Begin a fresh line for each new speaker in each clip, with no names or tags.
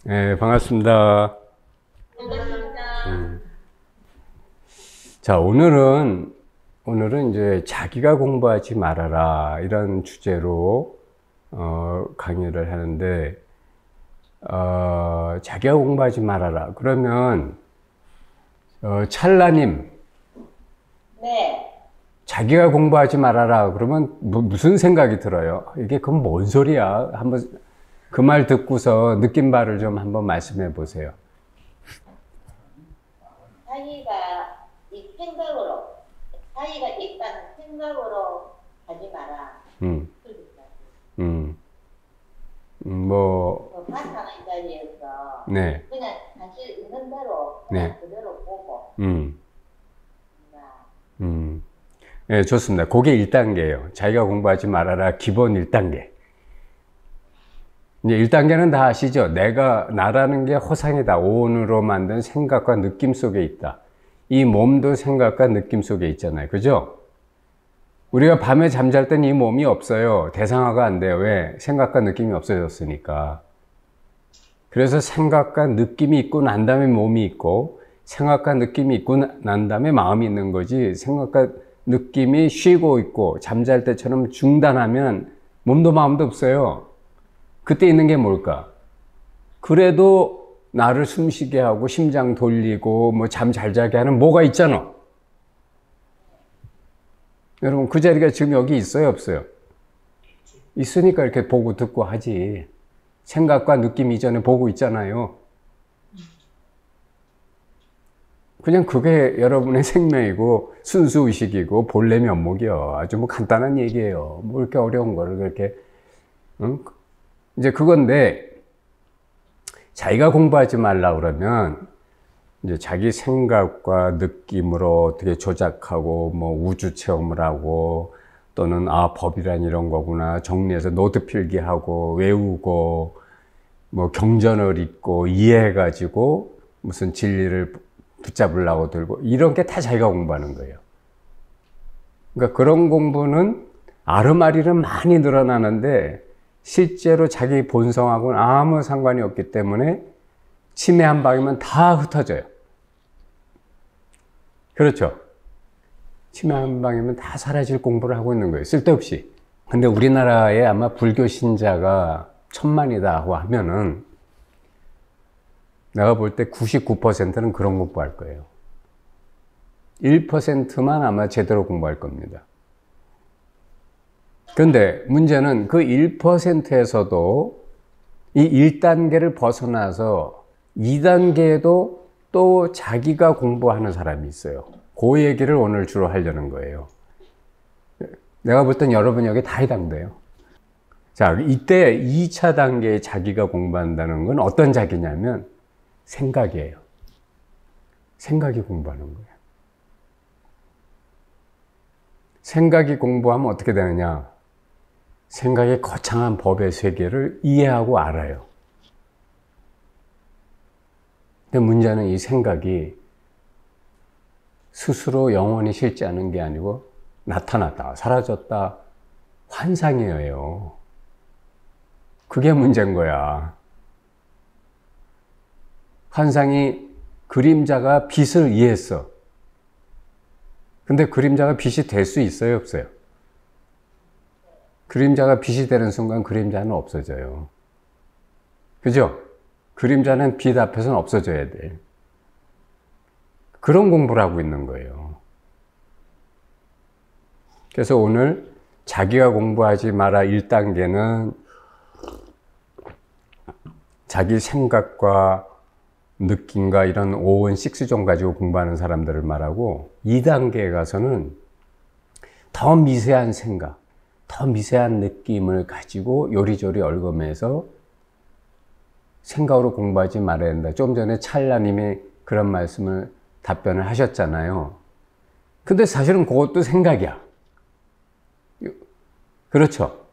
네, 반갑습니다.
반갑습니다.
자, 오늘은 이제 자기가 공부하지 말아라, 이런 주제로, 강의를 하는데, 자기가 공부하지 말아라. 그러면, 찰나님,
네.
자기가 공부하지 말아라. 그러면 무슨 생각이 들어요? 이게 그건 뭔 소리야? 한번 그 말 듣고서 느낀 바를 좀 한번 말씀해 보세요.
자기가 이 생각으로, 자기가 있다는 생각으로 하지 마라.
음,
그러니까
음, 뭐,
바탕의 자리에서
네,
그냥 사실 있는 대로
네.
그대로 보고
음.
그냥
네, 좋습니다. 그게 1단계예요. 자기가 공부하지 말아라. 기본 1단계. 이제 1단계는 다 아시죠? 나라는 게 허상이다. 오온으로 만든 생각과 느낌 속에 있다. 이 몸도 생각과 느낌 속에 있잖아요. 그죠? 우리가 밤에 잠잘 땐 이 몸이 없어요. 대상화가 안 돼요. 왜? 생각과 느낌이 없어졌으니까. 그래서 생각과 느낌이 있고 난 다음에 몸이 있고, 생각과 느낌이 있고 난 다음에 마음이 있는 거지, 생각과 느낌이 쉬고 있고 잠잘 때처럼 중단하면 몸도 마음도 없어요. 그때 있는 게 뭘까? 그래도 나를 숨쉬게 하고 심장 돌리고 뭐 잠 잘 자게 하는 뭐가 있잖아. 여러분, 그 자리가 지금 여기 있어요, 없어요? 있으니까 이렇게 보고 듣고 하지. 생각과 느낌 이전에 보고 있잖아요. 그냥 그게 여러분의 생명이고 순수의식이고 본래 면목이요. 아주 뭐 간단한 얘기예요. 뭐 이렇게 어려운 거를 그렇게, 응? 이제 그건데, 자기가 공부하지 말라 그러면 이제 자기 생각과 느낌으로 어떻게 조작하고 뭐 우주 체험을 하고, 또는 법이란 이런 거구나 정리해서 노트 필기하고 외우고 뭐 경전을 읽고 이해해가지고 무슨 진리를 붙잡으려고 들고, 이런 게 다 자기가 공부하는 거예요. 그러니까 그런 공부는 아르마리는 많이 늘어나는데 실제로 자기 본성하고는 아무 상관이 없기 때문에 치매 한 방이면 다 흩어져요. 그렇죠? 치매 한 방이면 다 사라질 공부를 하고 있는 거예요. 쓸데없이. 근데 우리나라에 아마 불교 신자가 1000만이다 하고 하면은 내가 볼 때 99%는 그런 공부할 거예요. 1%만 아마 제대로 공부할 겁니다. 그런데 문제는 그 1%에서도 이 1단계를 벗어나서 2단계에도 또 자기가 공부하는 사람이 있어요. 그 얘기를 오늘 주로 하려는 거예요. 내가 볼 땐 여러분 여기 다 해당돼요. 자, 이때 2차 단계에 자기가 공부한다는 건 어떤 자기냐면 생각이에요. 생각이 공부하는 거예요. 생각이 공부하면 어떻게 되느냐? 생각의 거창한 법의 세계를 이해하고 알아요. 근데 문제는 이 생각이 스스로 영원히 실지 않은 게 아니고 나타났다, 사라졌다, 환상이에요. 그게 문제인 거야. 환상이 그림자가 빛을 이해했어. 근데 그림자가 빛이 될 수 있어요, 없어요? 그림자가 빛이 되는 순간 그림자는 없어져요. 그죠? 그림자는 빛 앞에서는 없어져야 돼. 그런 공부를 하고 있는 거예요. 그래서 오늘 자기가 공부하지 마라 1단계는 자기 생각과 느낌과 이런 오온 식수종 가지고 공부하는 사람들을 말하고, 2단계에 가서는 더 미세한 생각, 더 미세한 느낌을 가지고 요리조리 얽어매서 생각으로 공부하지 말아야 된다. 좀 전에 찰나님이 그런 답변을 하셨잖아요. 근데 사실은 그것도 생각이야. 그렇죠?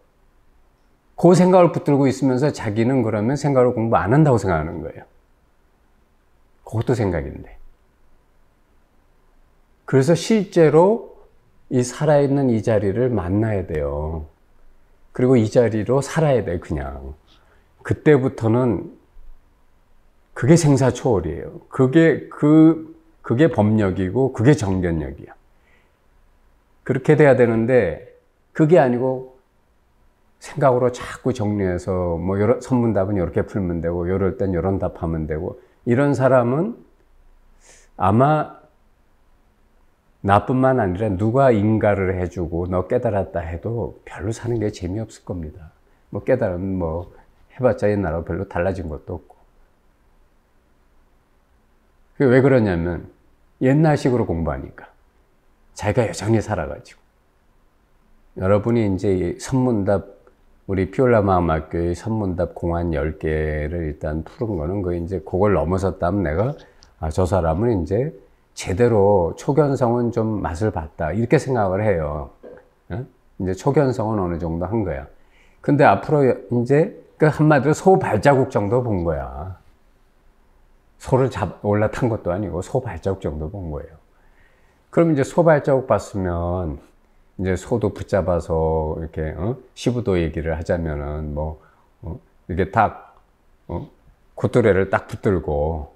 그 생각을 붙들고 있으면서 자기는 그러면 생각으로 공부 안 한다고 생각하는 거예요. 그것도 생각인데. 그래서 실제로 이 살아있는 이 자리를 만나야 돼요. 그리고 이 자리로 살아야 돼, 그냥. 그때부터는 그게 생사초월이에요. 그게 법력이고 그게 정견력이야. 그렇게 돼야 되는데 그게 아니고 생각으로 자꾸 정리해서 뭐 선문답은 이렇게 풀면 되고 이럴 땐 이런 답하면 되고 이런 사람은 아마 나뿐만 아니라 누가 인가를 해주고 너 깨달았다 해도 별로 사는 게 재미없을 겁니다. 뭐 깨달으면 뭐 해봤자 옛날하고 별로 달라진 것도 없고. 그게 왜 그러냐면 옛날식으로 공부하니까 자기가 여전히 살아가지고. 여러분이 이제 이 선문답 우리 피올라 마음학교의 선문답 공안 10개를 일단 푸른 거는 그 이제 그걸 넘어섰다면 내가 저 사람은 이제 제대로 초견성은 좀 맛을 봤다 이렇게 생각을 해요. 이제 초견성은 어느 정도 한 거야. 근데 앞으로 이제 그 한마디로 소 발자국 정도 본 거야. 소를 올라탄 것도 아니고 소 발자국 정도 본 거예요. 그럼 이제 소 발자국 봤으면 이제 소도 붙잡아서 이렇게 시부도 얘기를 하자면은 뭐 이렇게 딱 콧뚜레를 딱 붙들고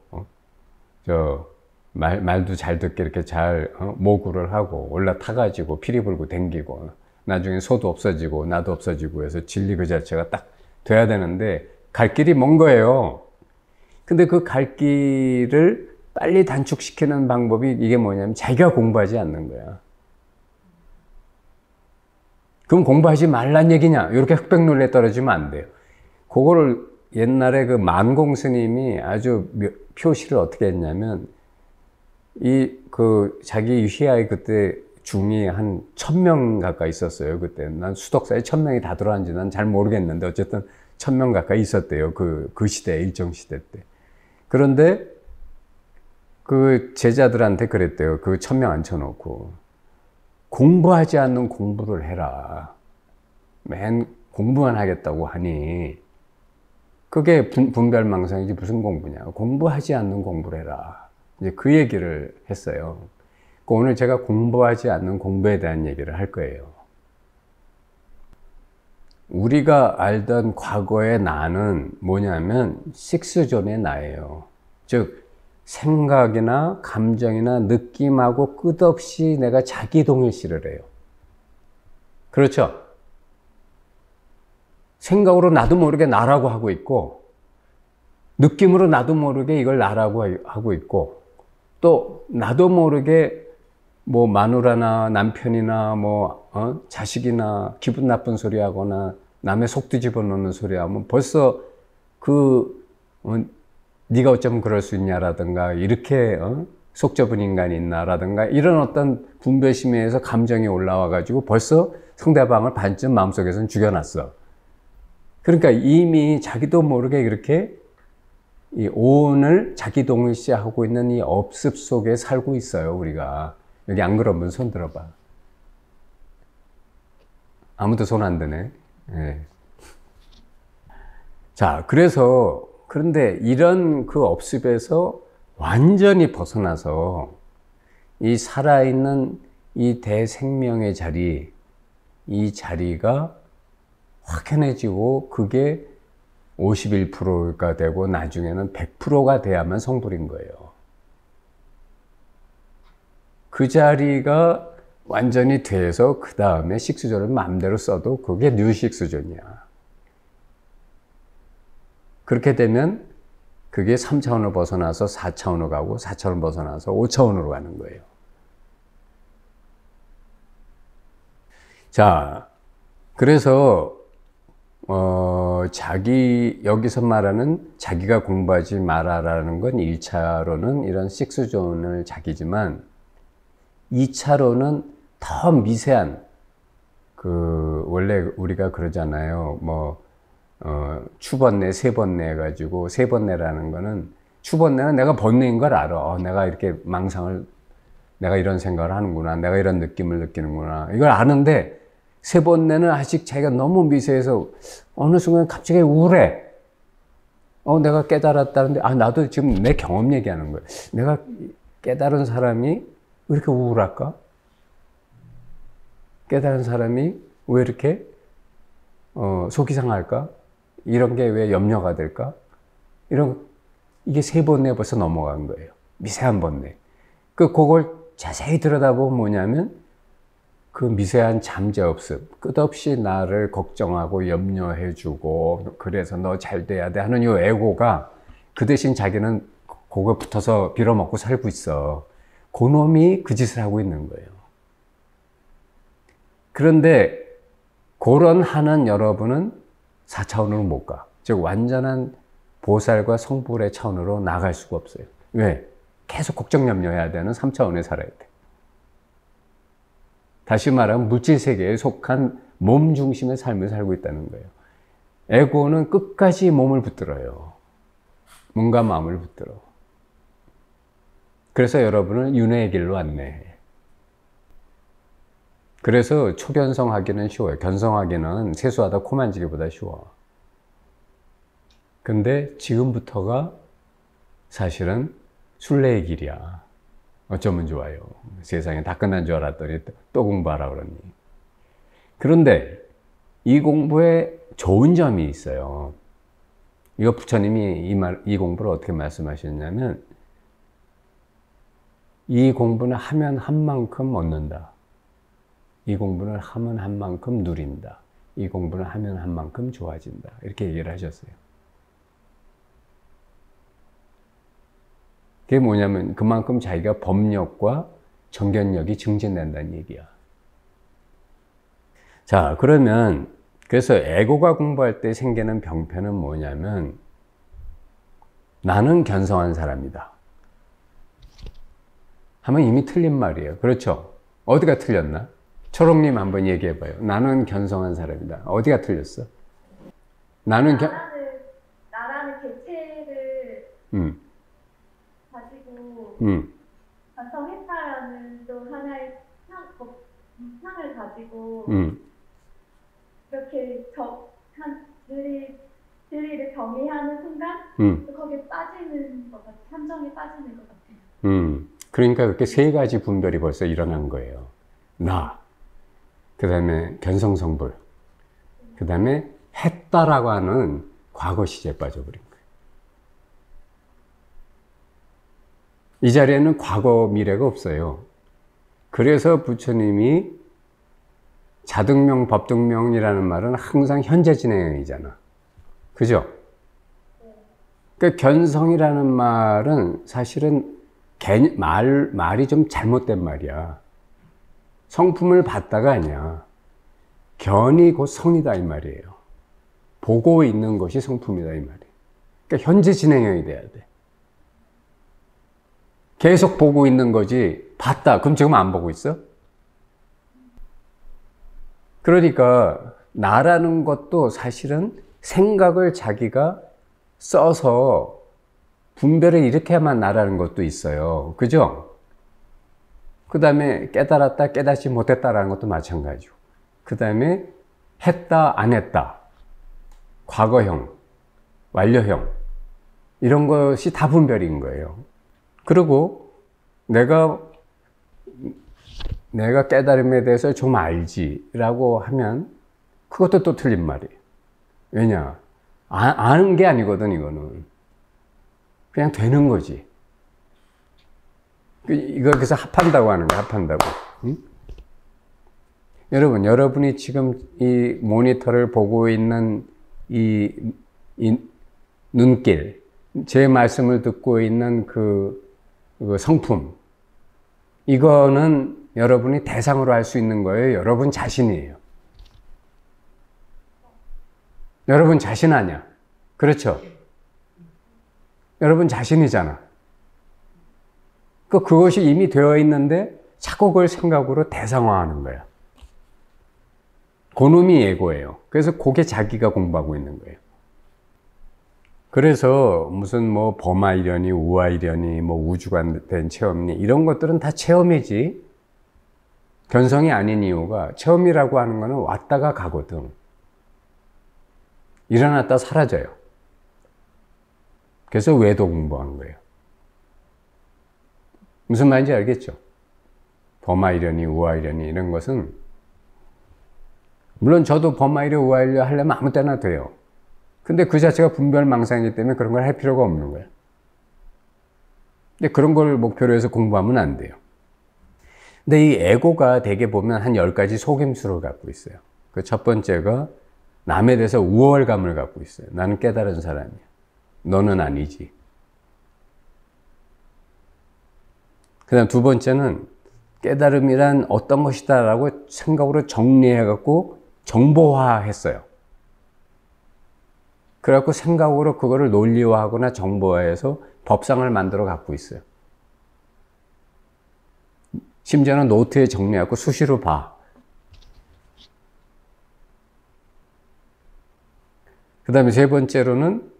말도 잘 듣게 이렇게 잘 모구를 하고 올라타가지고 피리 불고 댕기고 나중에 소도 없어지고 나도 없어지고 해서 진리 그 자체가 딱 돼야 되는데 갈 길이 먼 거예요. 근데 그 갈 길을 빨리 단축시키는 방법이 이게 뭐냐면 자기가 공부하지 않는 거야. 그럼 공부하지 말란 얘기냐? 이렇게 흑백논리에 떨어지면 안 돼요. 그거를 옛날에 그 만공 스님이 아주 표시를 어떻게 했냐면 자기 휘하에 그때 중이 한 1000명 가까이 있었어요. 그때 난 수덕사에 1000명이 다 들어왔는지 난 잘 모르겠는데 어쨌든 1000명 가까이 있었대요. 그 시대, 일정 시대 때. 그런데 그 제자들한테 그랬대요. 그 1000명 앉혀놓고 공부하지 않는 공부를 해라. 맨 공부만 하겠다고 하니 그게 분별망상이지 무슨 공부냐. 공부하지 않는 공부를 해라. 이제 그 얘기를 했어요. 오늘 제가 공부하지 않는 공부에 대한 얘기를 할 거예요. 우리가 알던 과거의 나는 뭐냐면 식스존의 나예요. 즉 생각이나 감정이나 느낌하고 끝없이 내가 자기 동일시를 해요. 그렇죠? 생각으로 나도 모르게 나라고 하고 있고 느낌으로 나도 모르게 이걸 나라고 하고 있고 또 나도 모르게 뭐 마누라나 남편이나 자식이나 기분 나쁜 소리 하거나 남의 속 뒤집어 놓는 소리 하면 벌써 네가 어쩌면 그럴 수 있냐라든가 이렇게 속 좁은 인간이 있나라든가 이런 어떤 분별심에 의해서 감정이 올라와 가지고 벌써 상대방을 반쯤 마음속에서는 죽여놨어. 그러니까 이미 자기도 모르게 이렇게 이 오온을 자기 동일시하고 있는 이 업습 속에 살고 있어요. 우리가 여기 안 그러면 손 들어봐. 아무도 손 안 드네. 네. 자, 그런데 이런 그 업습에서 완전히 벗어나서 이 살아있는 이 대생명의 자리, 이 자리가 확연해지고 그게 51%가 되고 나중에는 100%가 돼야만 성불인 거예요. 그 자리가 완전히 돼서 그 다음에 식수존을 마음대로 써도 그게 뉴식수존이야. 그렇게 되면 그게 3차원을 벗어나서 4차원으로 가고 4차원을 벗어나서 5차원으로 가는 거예요. 자, 그래서 여기서 말하는 자기가 공부하지 마라라는 건 1차로는 이런 식수존을 자기지만 2차로는 더 미세한 원래 우리가 그러잖아요. 추번뇌, 세번뇌 해가지고 세번뇌라는 거는 추번뇌는 내가 번뇌인 걸 알아. 내가 이렇게 내가 이런 생각을 하는구나. 내가 이런 느낌을 느끼는구나. 이걸 아는데 세번뇌는 아직 자기가 너무 미세해서 어느 순간 갑자기 우울해. 내가 깨달았다는데 나도 지금 내 경험 얘기하는 거야. 내가 깨달은 사람이 왜 이렇게 우울할까? 깨달은 사람이 왜 이렇게 속이 상할까? 이런 게 왜 염려가 될까? 이게 3번뇌 벌써 넘어간 거예요. 미세한 번뇌. 그걸 자세히 들여다보면 뭐냐면 그 미세한 잠재업습, 끝없이 나를 걱정하고 염려해주고 그래서 너 잘 돼야 돼 하는 이 에고가 그 대신 자기는 그거 붙어서 빌어먹고 살고 있어. 그놈이 그 짓을 하고 있는 거예요. 그런데 그런 하는 여러분은 4차원으로 못 가. 즉 완전한 보살과 성불의 차원으로 나갈 수가 없어요. 왜? 계속 걱정 염려해야 되는 3차원에 살아야 돼. 다시 말하면 물질 세계에 속한 몸 중심의 삶을 살고 있다는 거예요. 에고는 끝까지 몸을 붙들어요. 몸과 마음을 붙들어. 그래서 여러분을 윤회의 길로 안내해. 그래서 초견성하기는 쉬워요. 견성하기는 세수하다 코 만지기보다 쉬워. 근데 지금부터가 사실은 순례의 길이야. 어쩌면 좋아요. 세상에 다 끝난 줄 알았더니 또 공부하라 그러니. 그런데 이 공부에 좋은 점이 있어요. 이거 부처님이 이 공부를 어떻게 말씀하셨냐면 이 공부는 하면 한 만큼 얻는다. 이 공부는 하면 한 만큼 누린다. 이 공부는 하면 한 만큼 좋아진다. 이렇게 얘기를 하셨어요. 그게 뭐냐면 그만큼 자기가 법력과 정견력이 증진된다는 얘기야. 자, 그러면 그래서 에고가 공부할 때 생기는 병폐는 뭐냐면 나는 견성한 사람이다 하면 이미 틀린 말이에요. 그렇죠? 어디가 틀렸나? 초롱님 한번 얘기해봐요. 나는 견성한 사람이다. 어디가 틀렸어? 나라는
개체를 가지고 견성했다라는 또 하나의 상을 가지고 이렇게 진리를 정의하는 순간 또 거기에 빠지는 것 같아요. 함정에 빠지는 것 같아요.
그러니까 그렇게 3가지 분별이 벌써 일어난 거예요. 나, 그 다음에 견성성불, 그 다음에 했다라고 하는 과거 시제에 빠져버린 거예요. 이 자리에는 과거 미래가 없어요. 그래서 부처님이 자등명, 법등명이라는 말은 항상 현재 진행형이잖아. 그죠? 그 견성이라는 말은 사실은 말이 좀 잘못된 말이야. 성품을 받다가 아니야. 견이 곧 성이다 이 말이에요. 보고 있는 것이 성품이다 이 말이에요. 그러니까 현재 진행형이 돼야 돼. 계속 보고 있는 거지. 봤다. 그럼 지금 안 보고 있어? 그러니까 나라는 것도 사실은 생각을 자기가 써서 분별을 일으켜야만 나라는 것도 있어요. 그죠? 그 다음에 깨달았다, 깨닫지 못했다라는 것도 마찬가지고. 그 다음에 했다, 안 했다. 과거형, 완료형. 이런 것이 다 분별인 거예요. 그리고 내가 깨달음에 대해서 좀 알지라고 하면 그것도 또 틀린 말이에요. 왜냐? 아는 게 아니거든, 이거는. 그냥 되는 거지. 이거 그래서 합한다고 하는 거야, 합한다고. 응? 여러분이 지금 이 모니터를 보고 있는 이 눈길, 제 말씀을 듣고 있는 그 성품, 이거는 여러분이 대상으로 할 수 있는 거예요. 여러분 자신이에요. 여러분 자신 아니야. 그렇죠? 여러분 자신이잖아. 그것이 이미 되어 있는데 자꾸 그걸 생각으로 대상화하는 거야. 그놈이 예고예요. 그래서 그게 자기가 공부하고 있는 거예요. 그래서 무슨 뭐 범아이려니 우아이려니 뭐 우주가 된 체험이니 이런 것들은 다 체험이지 견성이 아닌 이유가 체험이라고 하는 거는 왔다가 가거든. 일어났다 사라져요. 그래서 외도 공부하는 거예요. 무슨 말인지 알겠죠? 범아이려니 우아이려니 이런 것은 물론 저도 범아이려 우아이려 하려면 아무 때나 돼요. 근데 그 자체가 분별망상이기 때문에 그런 걸 할 필요가 없는 거예요. 근데 그런 걸 목표로 해서 공부하면 안 돼요. 근데 이 에고가 대개 보면 한 10가지 속임수를 갖고 있어요. 그 첫 번째가 남에 대해서 우월감을 갖고 있어요. 나는 깨달은 사람이야. 너는 아니지. 그 다음 두 번째는 깨달음이란 어떤 것이다 라고 생각으로 정리해갖고 정보화했어요. 그래갖고 생각으로 그거를 논리화하거나 정보화해서 법상을 만들어 갖고 있어요. 심지어는 노트에 정리하고 수시로 봐. 그 다음에 세 번째로는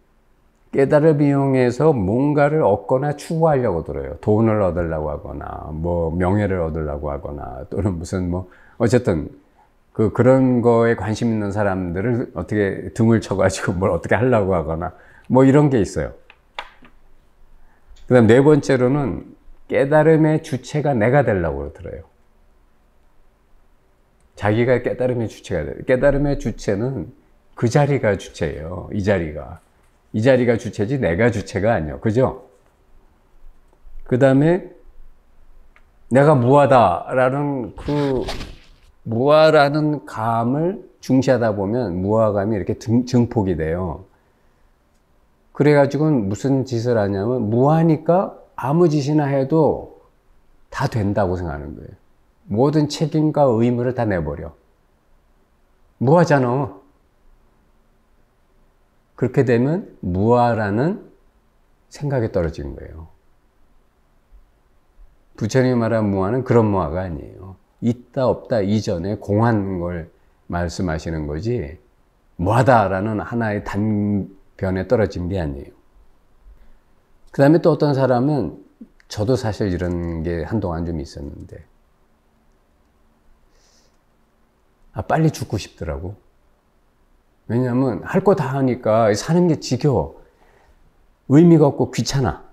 깨달음 이용해서 뭔가를 얻거나 추구하려고 들어요. 돈을 얻으려고 하거나, 뭐, 명예를 얻으려고 하거나, 또는 무슨 뭐, 어쨌든, 그런 거에 관심 있는 사람들을 어떻게 등을 쳐가지고 뭘 어떻게 하려고 하거나, 뭐 이런 게 있어요. 그 다음 네 번째로는 깨달음의 주체가 내가 되려고 들어요. 자기가 깨달음의 주체가 돼요. 깨달음의 주체는 그 자리가 주체예요. 이 자리가 주체지 내가 주체가 아니에요. 그죠? 그 다음에 내가 무하다라는 무하라는 감을 중시하다 보면 무하감이 이렇게 증폭이 돼요. 그래가지고 무슨 짓을 하냐면 무하니까 아무 짓이나 해도 다 된다고 생각하는 거예요. 모든 책임과 의무를 다 내버려. 무하잖아. 그렇게 되면 무하라는 생각이 떨어진 거예요. 부처님이 말한 무하는 그런 무하가 아니에요. 있다 없다 이전에 공한 걸 말씀하시는 거지 무하다라는 하나의 단변에 떨어진 게 아니에요. 그 다음에 또 어떤 사람은 저도 사실 이런 게 한동안 좀 있었는데 빨리 죽고 싶더라고. 왜냐하면 할 거 다 하니까 사는 게 지겨워. 의미가 없고 귀찮아.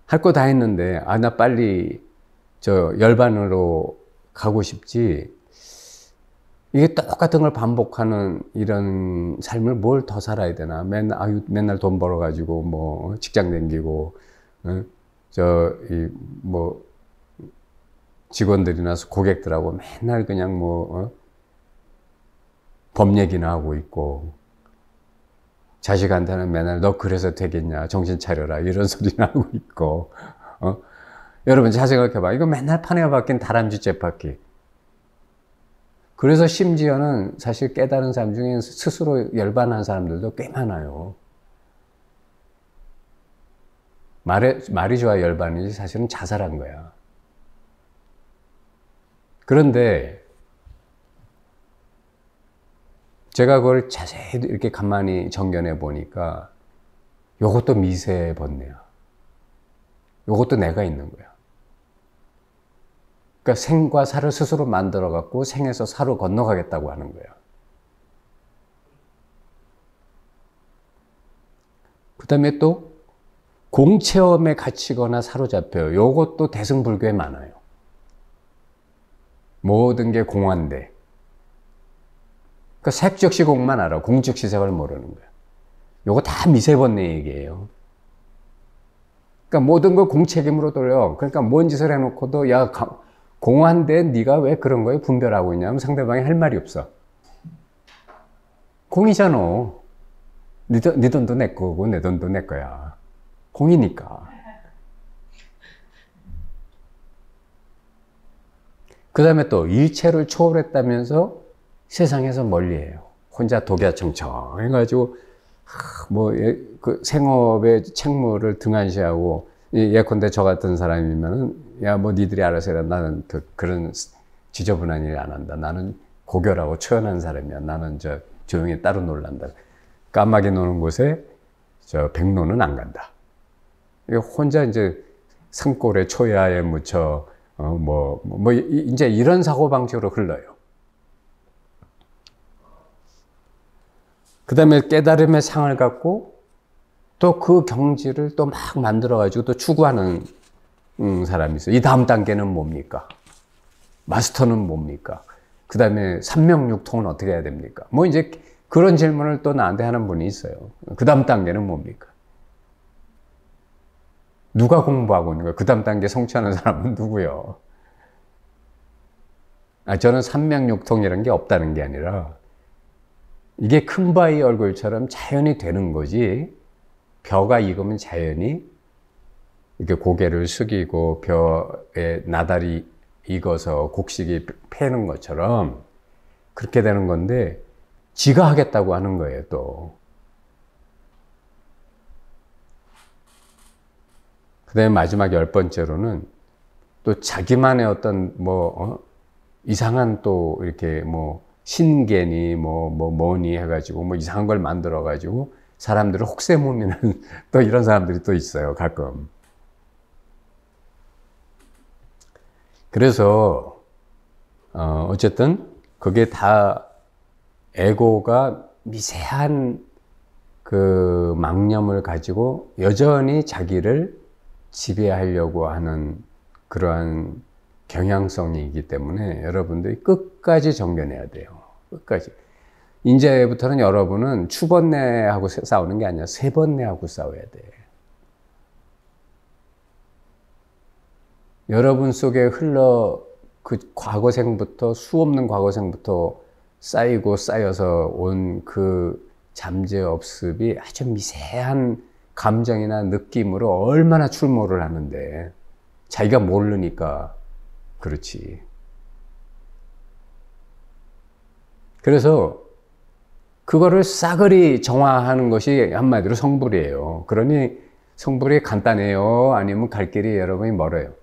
할 거 다 했는데 나 빨리 열반으로 가고 싶지. 이게 똑같은 걸 반복하는 이런 삶을 뭘 더 살아야 되나. 맨날 돈 벌어가지고 뭐 직장 다니고 뭐 직원들이나 고객들하고 맨날 그냥 법 얘기나 하고 있고 자식한테는 맨날 너 그래서 되겠냐 정신 차려라 이런 소리나 하고 있고 여러분 잘 생각해봐. 이거 맨날 판에 박힌 다람쥐 쳇바퀴. 그래서 심지어는 사실 깨달은 사람 중에 스스로 열반한 사람들도 꽤 많아요. 말이 좋아 열반이지 사실은 자살한 거야. 그런데 제가 그걸 자세히 이렇게 가만히 정견해 보니까 요것도 미세의 번뇌야. 요것도 내가 있는 거야. 그러니까 생과 사를 스스로 만들어 갖고 생에서 사로 건너가겠다고 하는 거야. 그 다음에 또 공체험에 갇히거나 사로잡혀요. 요것도 대승불교에 많아요. 모든 게 공한데. 그러니까 색즉시공만 알아. 공즉시색을 모르는 거야. 요거 다 미세번뇌 얘기예요. 그러니까 모든 걸 공책임으로 돌려. 그러니까 뭔 짓을 해놓고도 공한데 네가 왜 그런 거에 분별하고 있냐면 상대방이 할 말이 없어. 공이잖아. 네 돈도 내 거고 내 돈도 내 거야. 공이니까. 그 다음에 또 일체를 초월했다면서 세상에서 멀리해요. 혼자 독야청청 해가지고 그 생업의 책무를 등한시하고 예컨대 저 같은 사람이면은 니들이 알아서 해라. 나는 그런 지저분한 일 안 한다. 나는 고결하고 초연한 사람이야. 나는 조용히 따로 놀란다. 까마귀 노는 곳에 백로는 안 간다. 혼자 이제 산골에 초야에 묻혀 이제 이런 사고방식으로 흘러요. 그 다음에 깨달음의 상을 갖고 또 그 경지를 또 막 만들어가지고 또 추구하는 사람이 있어요. 이 다음 단계는 뭡니까? 마스터는 뭡니까? 그 다음에 삼명육통은 어떻게 해야 됩니까? 이제 그런 질문을 또 나한테 하는 분이 있어요. 그 다음 단계는 뭡니까? 누가 공부하고 있는 거야? 그 다음 단계 성취하는 사람은 누구요? 저는 삼명육통이라는 게 없다는 게 아니라 이게 큰 바위 얼굴처럼 자연히 되는 거지, 벼가 익으면 자연히 이렇게 고개를 숙이고 벼에 나달이 익어서 곡식이 패는 것처럼 그렇게 되는 건데, 지가 하겠다고 하는 거예요. 또 그 다음에 마지막 10번째로는 또 자기만의 어떤 이상한 또 이렇게 신개니 뭐니 해가지고 이상한 걸 만들어 가지고 사람들을 혹세무민하는 또 이런 사람들이 또 있어요, 가끔. 그래서 어쨌든 그게 다 에고가 미세한 그 망념을 가지고 여전히 자기를 지배하려고 하는 그러한 경향성이기 때문에 여러분들이 끝까지 정견해야 돼요. 끝까지. 이제부터는 여러분은 추번뇌하고 싸우는 게 아니라 세번뇌하고 싸워야 돼. 여러분 속에 그 과거생부터, 수없는 과거생부터 쌓이고 쌓여서 온 그 잠재업습이 아주 미세한 감정이나 느낌으로 얼마나 출몰을 하는데, 자기가 모르니까 그렇지. 그래서 그거를 싸그리 정화하는 것이 한마디로 성불이에요. 그러니 성불이 간단해요? 아니면 갈 길이 여러분이 멀어요?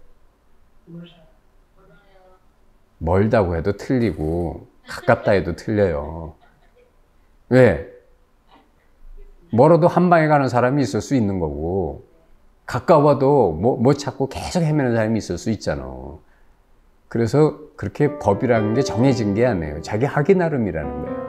멀다고 해도 틀리고 가깝다 해도 틀려요. 왜? 멀어도 한 방에 가는 사람이 있을 수 있는 거고, 가까워도 못 찾고 계속 헤매는 사람이 있을 수 있잖아. 그래서 그렇게 법이라는 게 정해진 게 아니에요. 자기 하기 나름이라는 거예요.